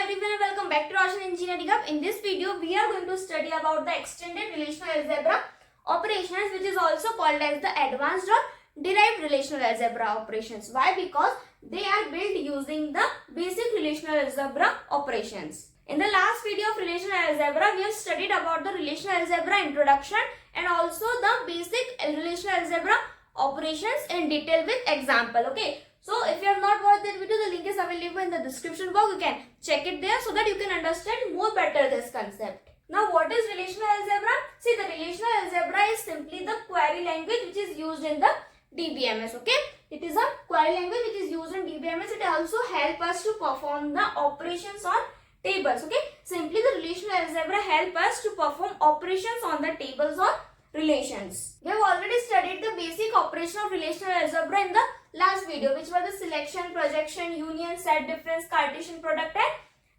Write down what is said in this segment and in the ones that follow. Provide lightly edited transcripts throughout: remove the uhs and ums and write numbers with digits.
everyone and welcome back to Roshan Engineering Hub. In this video, we are going to study about the extended relational algebra operations, which is also called as the advanced or derived relational algebra operations. Why? Because they are built using the basic relational algebra operations. In the last video of relational algebra, we have studied about the relational algebra introduction and also the basic relational algebra operations in detail with example. Okay. So if you have not watched that video, the link is available in the description box. You can check it there so that you can understand more better this concept. Now what is relational algebra? See, the relational algebra is simply the query language which is used in the DBMS. Okay, it is a query language which is used in DBMS. It also helps us to perform the operations on tables. Okay, simply the relational algebra help us to perform operations on the tables or relations. We have already studied the basic operation of relational algebra in the last video, which were the selection, projection, union, set difference, Cartesian product and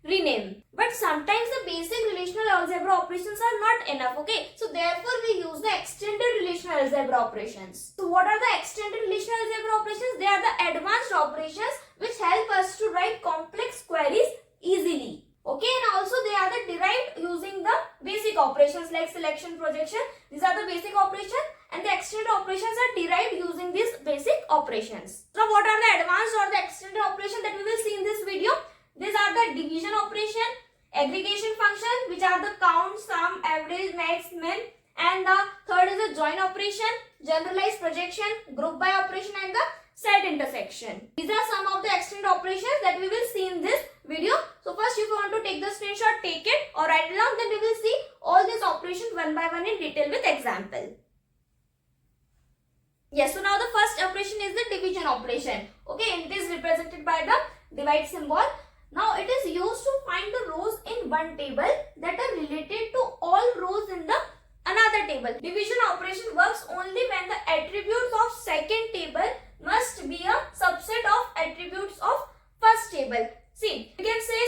rename. But sometimes the basic relational algebra operations are not enough. Okay, so therefore we use the extended relational algebra operations. So what are the extended relational algebra operations? They are the advanced operations which help us to write complex queries easily. Okay, and also they are the derived using the basic operations like selection, projection. These are the basic operations, and the extended operations are derived using these basic operations. So what are the advanced or the extended operations that we will see in this video? These are the division operation, aggregation function, which are the count, sum, average, max, min, and the third is the join operation, generalized projection, group by operation, and the set intersection. These are some of the extended operations that we will see in this video. So first, if you want to take the screenshot, take it or write it down, then we will see all these operations one by one in detail with example. Yes, so now the first operation is the division operation. Okay, and it is represented by the divide symbol. Now it is used to find the rows in one table that are related to all rows in the another table. Division operation works only when the attributes of second table must be a subset of attributes of first table. See, you can say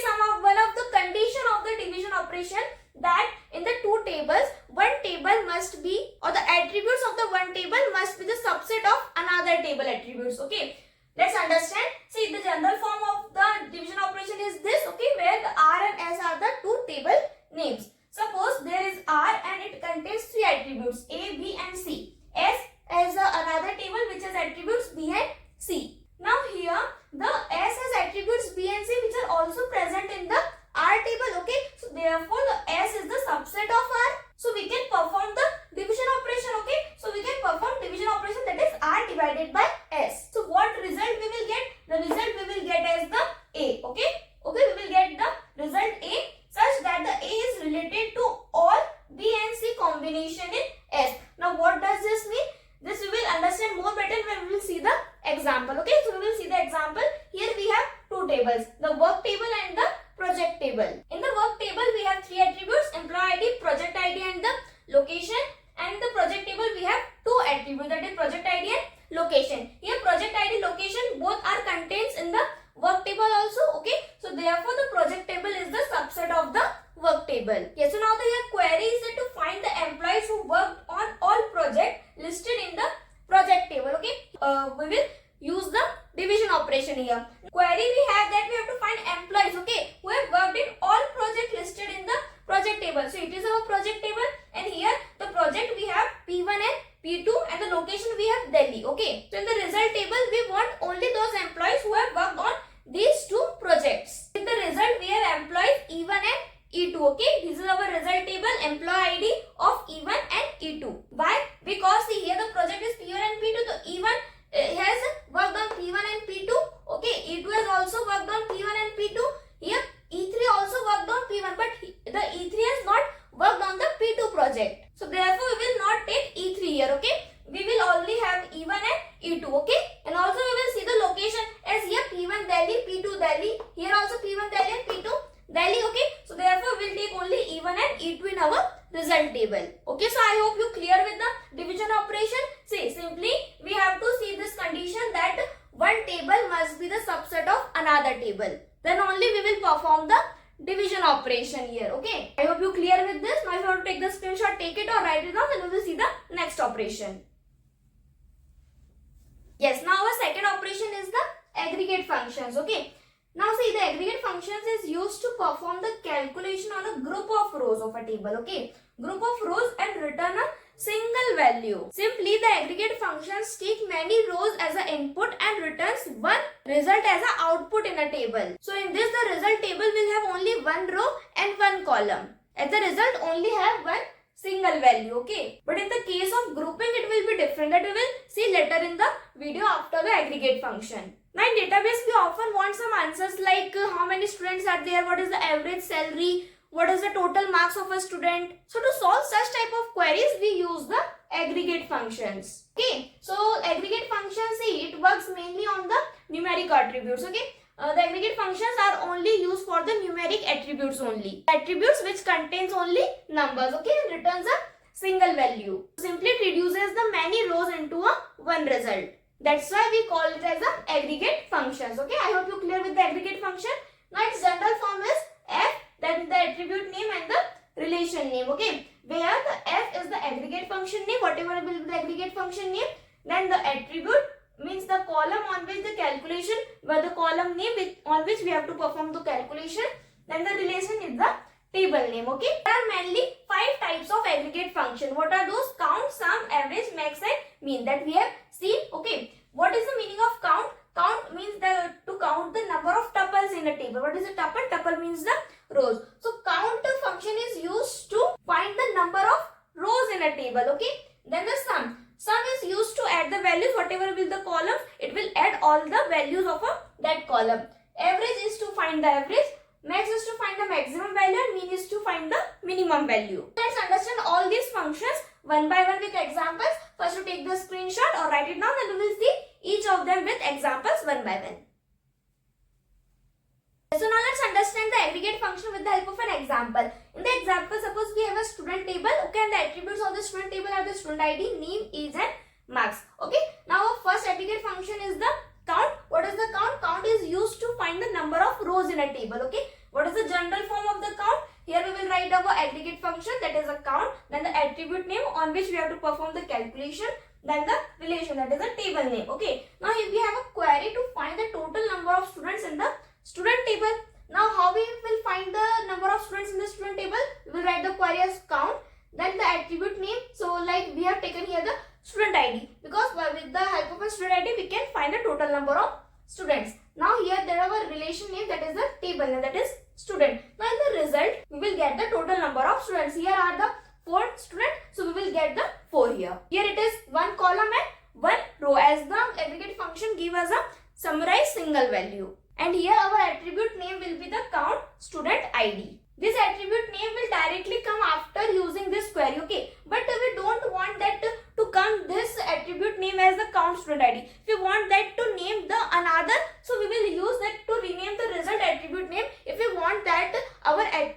one of the condition of the division operation that in the two tables, one table must be, or the attributes of the one table must be the subset of another table attributes. Okay, let's understand. See, the general form of the division operation is this. Okay, where the R and S are the two table names. Suppose there is R and it contains three attributes A, B and C. S is another table which has attributes B and C. Now here the S has attributes B and C which are also present in the R table. Okay, so therefore the S is the subset of R. So we can perform the division operation. Okay, so we can perform division operation, that is R divided by S. So what result we will get? The result we will get as the A. Okay, we will get the result A such that the A is related to all B and C combination in S. Now what does this mean? This we will understand more better when we will see the example. Okay, so we will see the example. Here we have two tables, the work table and the project table. In the work table we have three attributes, employee ID, project ID and the location. And in the project table we have two attributes, that is project ID and location. Here project ID, location both are contained in the work table also. Okay, so therefore the project table is the subset of the work table. Okay, so now the here query is to find the employees who worked on all projects listed in the project table. Okay, we will use the division operation here. Query we have that we have to find employees, okay, who have worked in all projects listed in the project table. So it is our project table, and here the project we have P1 and P2 and the location we have Delhi. Okay, so in the result table we want only those employees who have worked on these two projects. In the result we have employees E1 and E2. Okay, this is our result table, employee ID of E1 and E2. Why? Because see, here the project is P1 and P2. So E1 has worked on P1 and P2. Okay, E2 has also worked on P1 and P2. Here E3 also worked on P1, but the E3 has not worked on the P2 project. So therefore we will not take E3 here. Okay, we will only have E1 and E2. Okay, and also we will see the location as here P1 Delhi, P2 Delhi. Here also P1 Delhi and P2 Delhi. Okay, so therefore we will take only E1 and E2 in our result table. Okay, so I hope you clear with the division operation. See, simply we have to see this condition that one table must be the subset of another table. Then only we will perform the division operation here. Okay, I hope you clear with this. Now if you want to take the screenshot, take it or write it down, then we will see the next operation. Yes, now our second operation is the aggregate functions. Okay, Now see, the aggregate functions is used to perform the calculation on a group of rows of a table, okay? Group of rows and return a single value. Simply, the aggregate functions take many rows as an input and returns one result as an output in a table. So in this, the result table will have only one row and one column. As the result only have one single value, okay? But in the case of grouping, it will be different. That we will see later in the video after the aggregate function. Now in database, we often want some answers like how many students are there, what is the average salary, what is the total marks of a student. So to solve such type of queries, we use the aggregate functions. Okay, so aggregate functions, see, it works mainly on the numeric attributes. Okay, the aggregate functions are only used for the numeric attributes only. Attributes which contains only numbers, okay, and returns a single value. Simply it reduces the many rows into a one result. That's why we call it as a aggregate functions. Okay, I hope you clear with the aggregate function. Now its general form is F, that is the attribute name and the relation name. Okay, where the F is the aggregate function name, whatever will be the aggregate function name, then the attribute means the column on which the calculation, where the column name on which we have to perform the calculation, then the relation is the table name. Okay, there are mainly 5 types of aggregate function. What are those? Count, sum, average, max and mean, that we have seen. Okay, what is the meaning of count? Count means to count the number of tuples in a table. What is a tuple? Tuple means the rows. So count function is used to find the number of rows in a table. Okay, then the sum. Sum is used to add the values, whatever will the columns, it will add all the values of that column. Average is to find the average. Max is to find the maximum value and mean is to find the minimum value. Let's understand all these functions one by one with examples. First to take the screenshot or write it down, and we will see each of them with examples one by one. So now let's understand the aggregate function with the help of an example. In the example, suppose we have a student table, okay, and the attributes of the student table are the student ID, name, age and marks. Okay, now our first aggregate function is the count. What is the count? Count is used to find the number of rows in a table. Okay, what is the general form of the count? Here we will write our aggregate function, that is a count, then the attribute name on which we have to perform the calculation, then the relation, that is a table name. Okay, now if we have a query to find the total number of students in the student table. Now how we will find the number of students in the student table? We will write the query as count, then the attribute name. So like we have taken here the student ID, because with the help of a student ID we can find the total number of students. Now here there are our relation name, that is the table name, that is student. Now in the result we will get the total number of students. Here are the 4 students, so we will get the 4 here. Here it is one column and one row, as the aggregate function give us a summarized single value. And here our attribute name will be the count student ID. This attribute name will directly come after using this query, okay, but we don't want that to come this attribute name as the count student ID. If we want that to name the another, so we will use that to rename the result attribute name. If we want that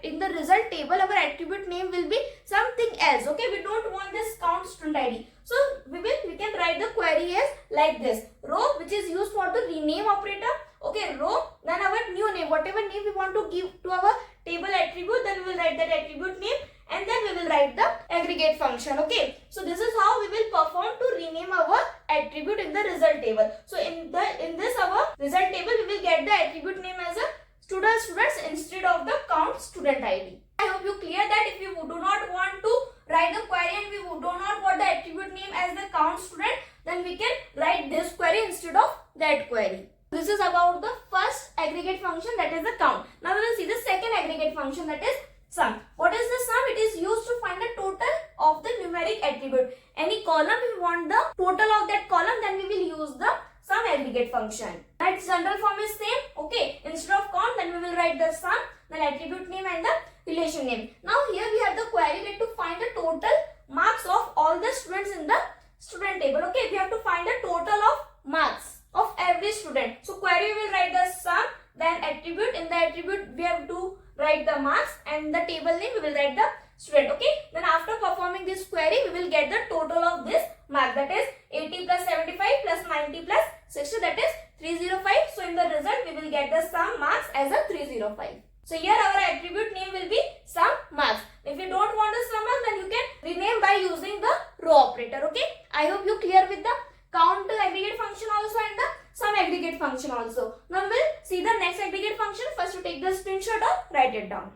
in the result table our attribute name will be something else, okay, we don't want this count student ID. So we can write the query as like this: row, which is used for the rename operator, okay, row, then our new name, whatever name we want to give to our table attribute, then we will write that attribute name, and then we will write the aggregate function. Okay, so this is how we will perform to rename our attribute in the result table. So in this our result table we will get the attribute name as a students instead of the count student ID. I hope you clear that. If you do not want to write the query and we do not want the attribute name as the count student, then we can write this query instead of that query. This is about the first aggregate function, that is the count. Now we will see the second aggregate function, that is sum. What is the sum? It is used to find the total of the numeric attribute. Any column, if we want the total of that column, then we will use the sum aggregate function. Its general form is same. Okay, instead of count, then we will write the sum, then attribute name and the relation name. Now here we have the query that to find the total marks of all the students in the student table. Okay, we have to find the total of marks of every student. So query will write the sum, then attribute, in the attribute we have to write the marks, and the table name we will write the student. Okay, then after performing this query we will get the total of this mark, that is 80 plus 75 plus 90 plus 60, that is 305. So in the result we will get the sum marks as a 305. So here our attribute name will be sum marks. If you don't want the sum marks, then you can rename by using the row operator. Okay, I hope you clear with the count aggregate function also and the sum some aggregate function also. Now we'll see the next aggregate function. First to take the screenshot or write it down.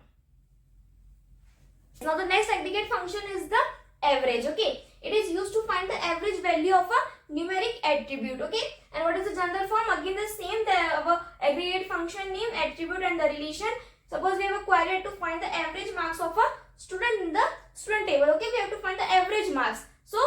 Now the next aggregate function is the average. Okay, it is used to find the average value of a numeric attribute. Okay, and what is the general form? Again the same, our aggregate function name, attribute and the relation. Suppose we have a query to find the average marks of a student in the student table. Okay, we have to find the average marks. So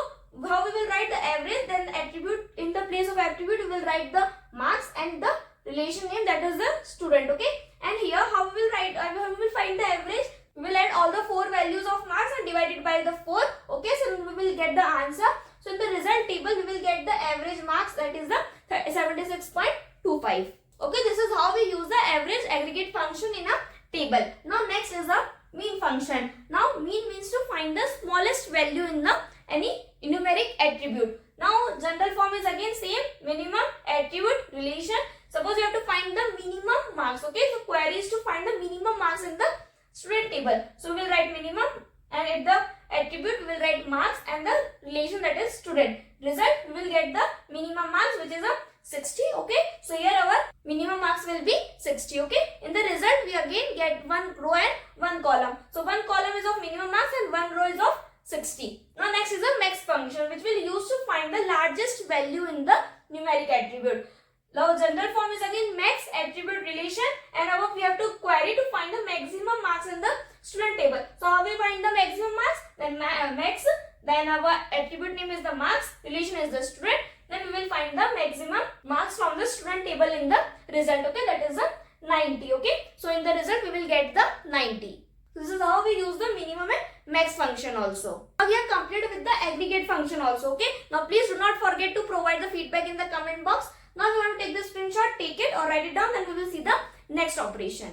how we will write the average? Then the attribute, in the place of attribute we will write the marks and the relation name, that is the student. Okay, and here how we will write, how we will find the average? We will add all the 4 values of marks and divide it by the 4. Okay, so we will get the answer. So in the result table we will get the average marks, that is the 76.25. Okay, this is how we use the average aggregate function in a table. Now next is the mean function. Now mean means to find the smallest value in the any numeric attribute. Now general form is again same, minimum, attribute, relation. Suppose you have to find the minimum marks. Okay, so query is to find the minimum marks in the student table. So we will write minimum, and at the attribute we will write marks and the relation, that is student. Result we will get the minimum marks, which is a 60. Okay, so here our minimum marks will be 60. Okay, in the result we again get one row and one column. So one column is of minimum marks and one row is of 60. Now next is the max function, which we'll use to find the largest value in the numeric attribute. Now general form is again max, attribute, relation, and above we have to query to find the maximum marks in the student table. So how we find the maximum marks? Then max, then our attribute name is the marks, relation is the student, then we will find the maximum marks from the student table in the result. Okay, that is the 90. Okay, so in the result we will get the 90. This is how we use the minimum and max function also. Now we are completed with the aggregate function also. Okay, now please do not forget to provide the feedback in the comment box. Now if you want to take the screenshot, take it or write it down, then we will see the next operation.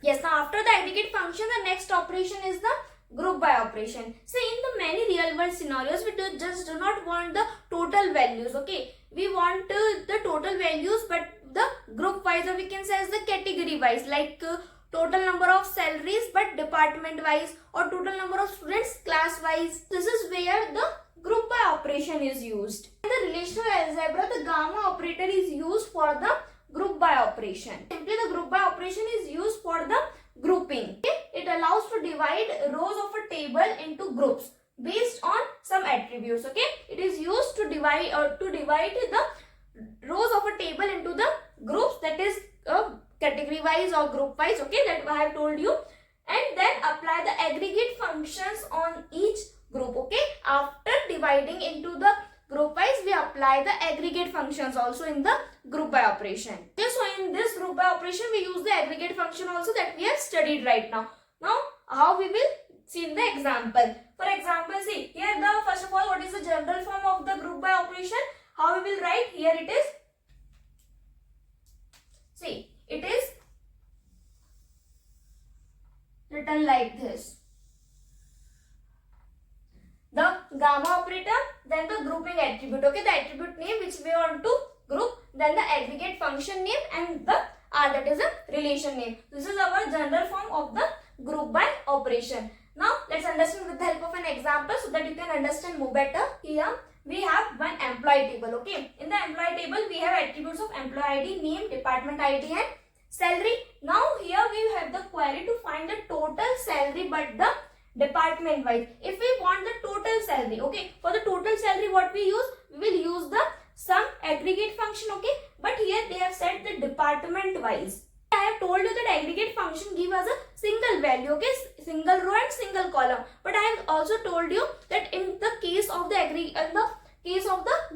Yes, now after the aggregate function, the next operation is the group by operation. So in the many real world scenarios, we just do not want the total values. Okay, we want the total values, but the group wise, or we can say as the category wise, like total number of salaries but department wise, or total number of students class wise. This is where the group by operation is used. In the relational algebra, the gamma operator is used for the group by operation. Simply the group by operation is used for the grouping. Okay? It allows to divide rows of a table into groups based on some attributes. Okay, it is used to divide the rows of a table into the groups, that is category wise or group wise. Okay, that I have told you, and then apply the aggregate functions on each group. Okay, after dividing into the group wise, we apply the aggregate functions also in the group by operation. Okay, so in this group by operation we use the aggregate function also that we have studied right now. Now how we will see in the example. For example, see here the first of all, what is the general form of the group by operation? How we will write? Here it is. See, it is written like this. The gamma operator, then the grouping attribute. Okay, the attribute name which we want to group, then the aggregate function name, and the R, that is a relation name. This is our general form of the group by operation. Now let's understand with the help of an example so that you can understand more better. Here we have one employee table. Okay, in the employee table we have attributes of employee ID, name, department ID, and salary. Now here we have the query to find the total salary but the department wise. If we want the total salary, okay, for the total salary what we use? We will use the sum aggregate function. Okay, but here they have said the department wise. I have told you that aggregate function give us a single value, okay, single row and single column. But I have also told you that in the case of the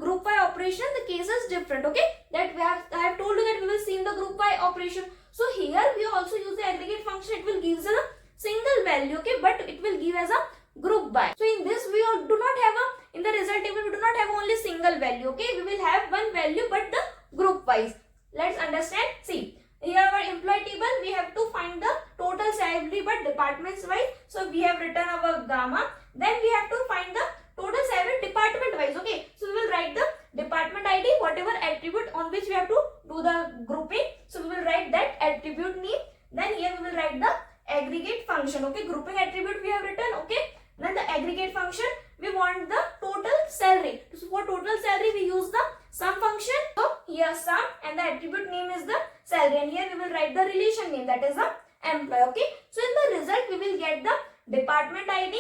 group by operation, the case is different. Okay, that I have told you that we will see in the group by operation. So here we also use the aggregate function. It will give us a single value, okay, but it will give as a group by. So in this we do not have in the result table we do not have only single value. Okay, we will have one value but the group wise. Let's understand. See, here our employee table, we have to find the total salary but departments wise. So we have written our gamma. Then we have to find the total salary department wise. Okay, so we will write the department ID, whatever attribute on which we have to do the grouping. So we will write that attribute name. Then here we will write the aggregate function. Okay, grouping attribute we have written. Okay, then the aggregate function, we want the total salary. So for total salary we use the sum function. relation name, that is the employee. Okay, so in the result we will get the department ID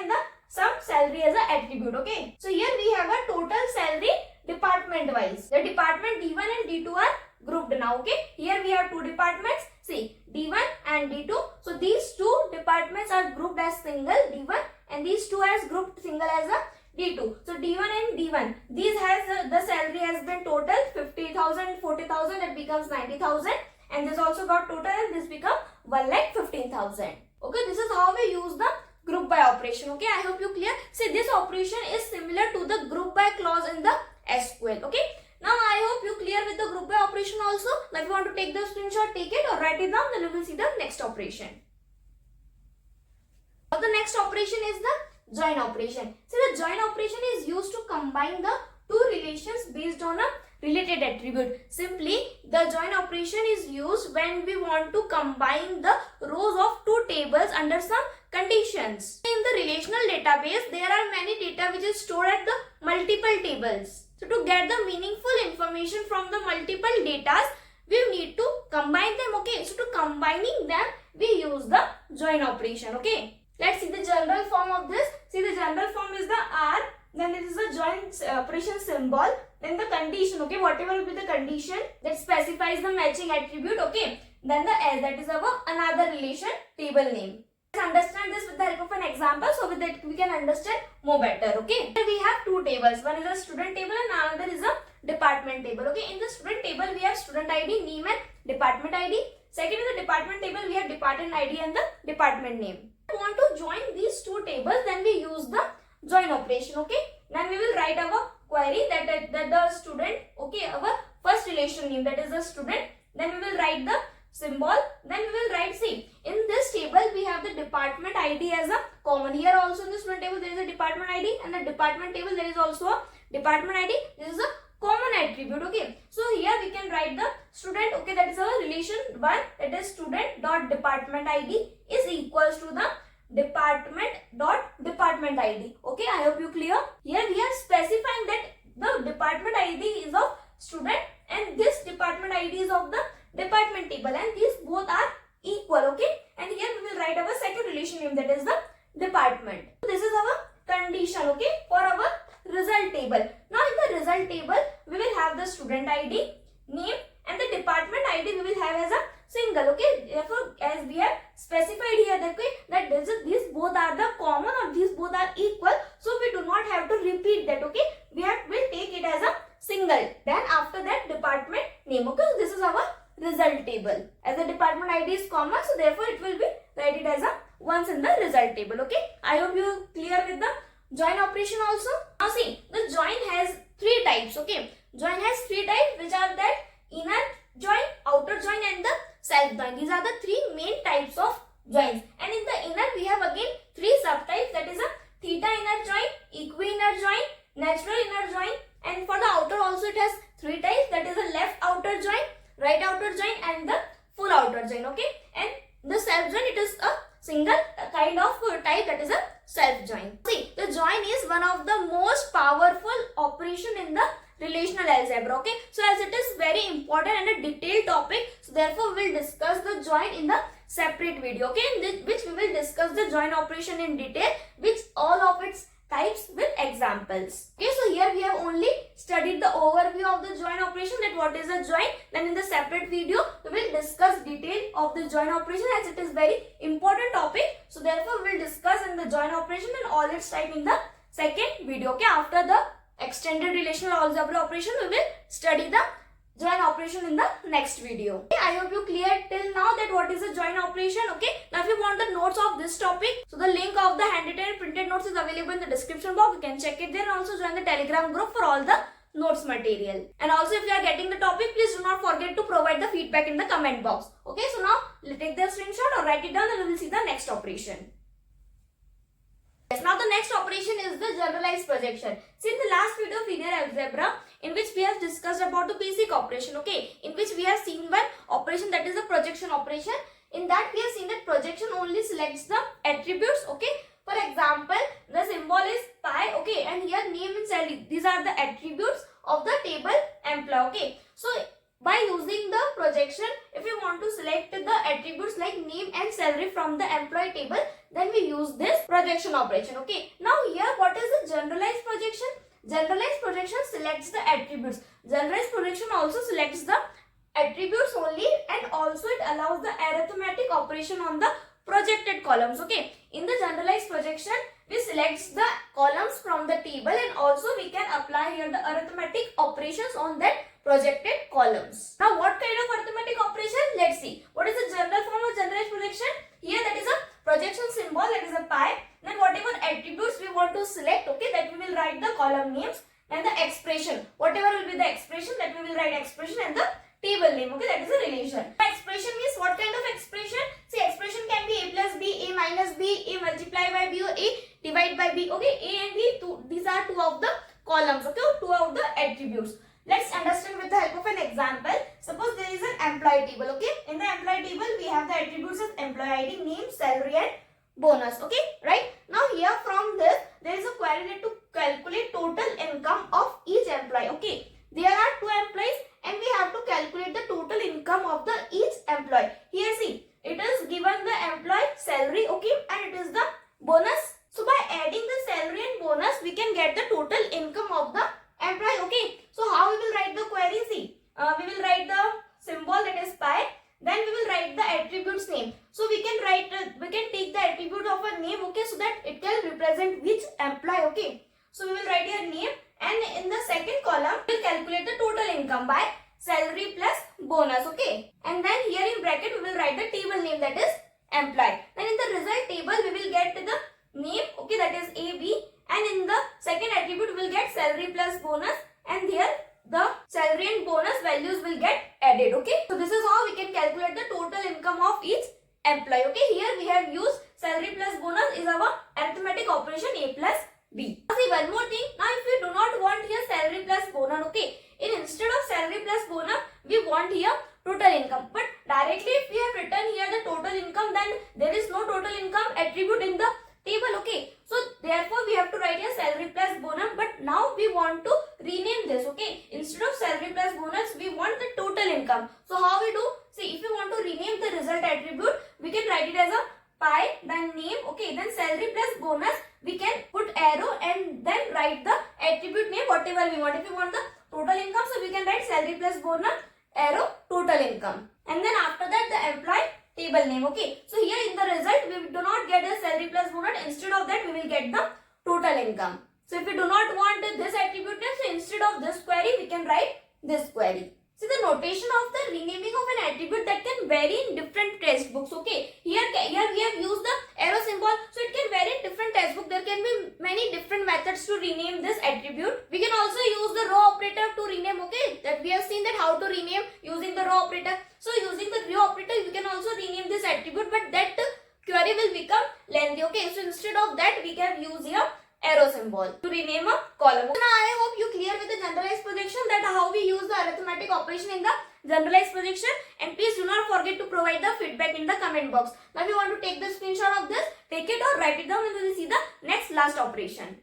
and the some salary as a attribute. Okay, so here we have a total salary department wise. The department D1 and D2 are grouped now. Okay, here we have two departments. See, D1 and D2. So these two departments are grouped as single D1 and these two as grouped single as a D2. So D1 and D1, these has the salary has been total 50,000, 40,000, it becomes 90,000, and this also got total and this become 1,15,000. Okay, this is how we use the group by operation. Okay, I hope you clear. See, this operation is similar to the group by clause in the SQL. Okay, now I hope you clear with the group by operation also. Now if you want to take the screenshot, take it or write it down, then you will see the next operation. Now the next operation is the join operation. So the join operation is used to combine the two relations based on a related attribute. Simply, the join operation is used when we want to combine the rows of two tables under some conditions. In the relational database, there are many data which is stored at the multiple tables. So to get the meaningful information from the multiple data, we need to combine them. Okay, so to combining them, we use the join operation. Okay. Let's see the general form of this. See, the general form is the R, then it is the join operation symbol, then the condition. Okay, whatever will be the condition that specifies the matching attribute. Okay, then the S, that is our another relation table name. Let's understand this with the help of an example, so with that we can understand more better. Okay, here we have two tables. One is a student table and another is a department table. Okay, in the student table we have student ID, name and department ID. Second, in the department table we have department ID and the department name. If we want to join these two tables, then we use the join operation. Okay, then we will write our query that the student, okay, our first relation name, that is the student, then we will write the symbol, then we will write, see, in this table we have the department ID as a common. Here also in the student table there is a department ID, and the department table there is also a department ID. This is a common attribute. Okay, so here we can write the student, okay, that is our relation 1, that is student dot department ID is equals to the department ID. Okay, I hope you clear. Here we are specifying that the department ID is of student and this department ID is of the department table, and these both are equal. Okay, and here we will write our second relation name, that is the department. So this is our condition, okay, for our result table. Now in the result table we will have the student ID, name, and the department ID we will have as a single. Okay, therefore as we have specified here that, okay, that these both are the common or these both are equal, so we do not have to repeat that. Okay, we'll take it as a single. Then after that department name. Okay, so this is our result table. As the department ID is common, so therefore it will be write it as a once in the result table. Okay, I hope you clear with the join operation also. Now see, the join has three types. Okay, join has three types, which are that inner join, outer join and the self join. These are the three main types of joins, and in the inner we have again three subtypes, that is a theta inner join, equi inner join, natural inner join, and for the outer also it has three types, that is a left outer join, right outer join and the full outer join. Okay, and the self join, it is a single kind of type, that is a self join. See, the join is one of the most powerful operation in the relational algebra. Okay, so as it is very important and a detailed topic, so therefore we will discuss the join in the separate video. Okay, in which we will discuss the join operation in detail, which all of its types with examples. Okay, so here we have only studied the overview of the join operation, that what is a join. Then in the separate video we will discuss detail of the join operation, as it is very important topic, so therefore we will discuss in the join operation and all its type in the second video. Okay, after the extended relational algebra operation we will study the join operation in the next video. Okay, I hope you cleared till now that what is a join operation. Okay, now if you want the notes of this topic, so the link of the handwritten and printed notes is available in the description box. You can check it there, and also join the Telegram group for all the notes material. And also if you are getting the topic, please do not forget to provide the feedback in the comment box. Okay, so now take the screenshot or write it down, and we will see the next operation. Yes, now the next operation is the generalized projection. See, in the last video of linear algebra, in which we have discussed about the basic operation, okay, in which we have seen one operation, that is the projection operation. In that we have seen that projection only selects the attributes. Okay, for example, the symbol is pi. Okay, and here name and salary, these are the attributes of the table employee. Okay, so by using the projection, if we want to select the attributes like name and salary from the employee table, then we use this projection operation. Okay. Now here, what is the generalized projection? Generalized projection selects the attributes. Generalized projection also selects the attributes only, and also it allows the arithmetic operation on the projected columns. Okay. In the generalized projection, we select the columns from the table, and also we can apply here the arithmetic operations on that projected columns. Now what kind of arithmetic operation? Let's see. What is the general form of generalized projection? Here that is a projection symbol, that is a pi. Then whatever attributes we want to select, okay, that we will write the column names, and the expression, whatever will be the expression, that we will write expression and the table name, okay, that is a relation. Expression means what kind of expression? See, expression can be a plus b, a minus b, a multiply by b, or a divide by b. Okay, a and b, these are two of the columns, okay, two of the attributes. Let's understand with the help of an example. Suppose there is an employee table. Okay, in the employee table we have the attributes of employee ID, name, salary, and bonus. Okay, right? Now here from this there is a query to calculate total income of each employee. Okay, there are two employees and we have to calculate the total income of the each employee. Here see, it is given the employee salary, okay, and it is the bonus. So by adding the salary and bonus, we can get the total income of the employee. Okay, so how we will write the query? See, we will write the symbol, that is pi. Then we will write the attributes name. So we can write, we can take the attribute of a name, okay, so that it can represent which employee. Okay, so we will write your name, and in the second column we will calculate the total income by salary plus bonus. Okay, and then here in bracket we will write the table name, that is employee. Then in the result table we will get the name, okay, that is AB, and in the second attribute we will get salary plus bonus, and here the salary and bonus values will get added. Okay, so this is how we can calculate the total income of each employee. Okay, here we have used salary plus bonus is our arithmetic operation a plus b. Now see one more thing. Now if we do not want here salary plus bonus, okay, instead of salary plus bonus we want here total income, but directly if we have written here the total income, then there is no total income attribute in the table. Okay, so therefore we have to write here salary plus bonus, but now we want to rename this. Okay, instead of salary plus bonus we want the total income. So how we do? See, if you want to rename the result attribute, we can write it as a pi, then name, okay, then salary plus bonus, we can put arrow and then write the attribute name whatever we want. If we want the total income, so we can write salary plus bonus arrow total income, and then after that the employee table name. Okay, so here in the result we do not get the salary plus bonus, instead of that we will get the total income. So if we do not want this attribute name, so instead of this query we can write this query. See, the notation of the renaming of an attribute that can vary in different textbooks. Okay, here we have used the arrow symbol, so it can vary in different textbooks. There can be many different methods to rename this attribute. We can also use the row operator to rename. Okay, that we have seen that how to rename using the row operator. So using the row operator we can also rename this attribute, but that query will become lengthy. Okay, so instead of that we can use here arrow symbol to rename a column. So now I hope you clear with the generalized projection, that how we use the arithmetic operation in the generalized projection, and please do not forget to provide the feedback in the comment box. Now if you want to take the screenshot of this, take it or write it down, and we will see the next last operation.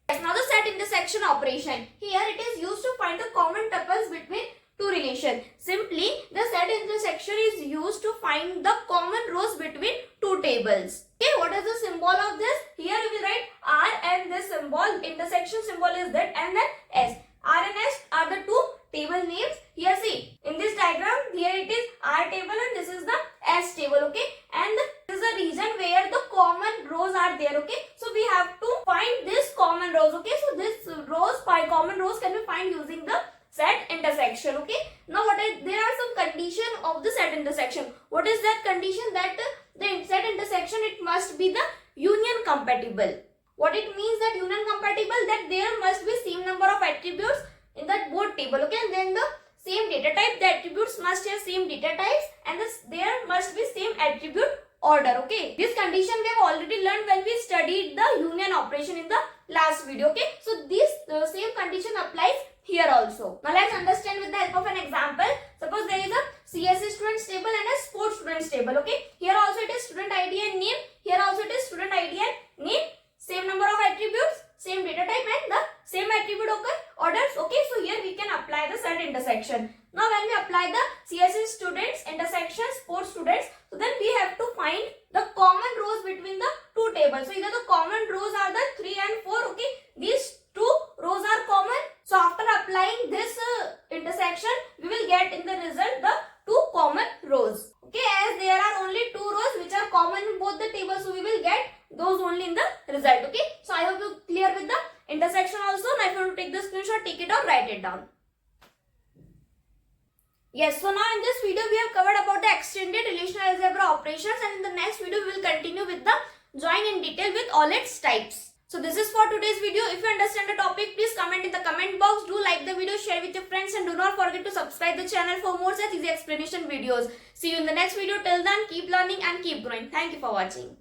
Now the set intersection operation. Here it is used to find the common tuples between two relations. Simply the set intersection is used to find the common rows between two tables. Okay, what is the symbol of this? Here we will write R, and this symbol, intersection symbol is that, and then S. R and S are the two table names. Here see, in this diagram, here it is R table and this is the S table. Okay, and this is the region where the common rows are there. Okay, so we have to find this common rows. Okay, so this common rows can be find using the set intersection. Okay, now there are some condition of the set intersection. What is that condition? That the set intersection, it must be the union compatible. What it means that union compatible, that there must be same number of attributes in that both table. Okay, and then the same data type, the attributes must have same data types, and there must be same attribute order. Okay, this condition we have already learned when we studied the union operation in the last video. Okay, so this same condition applies here also. Now let's understand with the help of an example. Suppose there is a CSE students table and a sports students table. Okay, here also it is student ID and name, here also it is student ID and name, same number of attributes, same data type, and the same attribute orders. Okay, so here we can apply the set intersection. this intersection, we will get in the result the two common rows. Okay, as there are only two rows which are common in both the tables, so we will get those only in the result. Okay, so I hope you clear with the intersection also. Now if you want to take the screenshot, take it or write it down. Yes, so now in this video we have covered about the extended relational algebra operations, and in the next video we will continue with the join in detail with all its types. So this is for today's video. If you understand the topic, please comment in the comment box. Do like the video, share with your friends, and do not forget to subscribe the channel for more such easy explanation videos. See you in the next video. Till then, keep learning and keep growing. Thank you for watching.